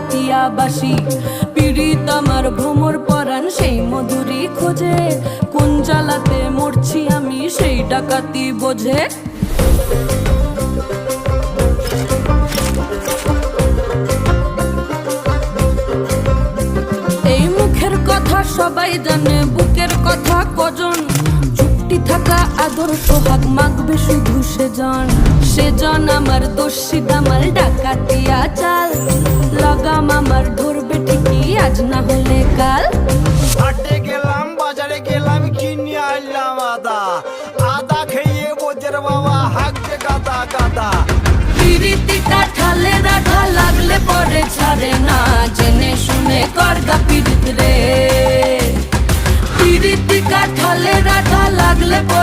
ডাকাতিয়া বাসি পীড়িত আমার ভ্রমর পরাণ সেই মধুরী খোঁজে কোন জ্বালাতে মরছি আমি সেই ডাকাতি বোঝে এই মুখের কথা সবাই জানে বুকের কথা কজন চুপটি থাকা আদর সোহাগ মাগবে শুধু সেজন আমার দোষী দামাল ডাকাতিয়া চাল লাগাম আমার ধরবে ঠিকই আজ না হলে কাল হাটে গেলাম বাজারে গেলাম কিনে আনলাম আদা আদা খেয়ে বোঝের বাবা হাঁকছে গাদা গাদা পিরিতি কাঠালে রাখা লাগলে পরে ছাড়ে না জেনে শুনে কর গা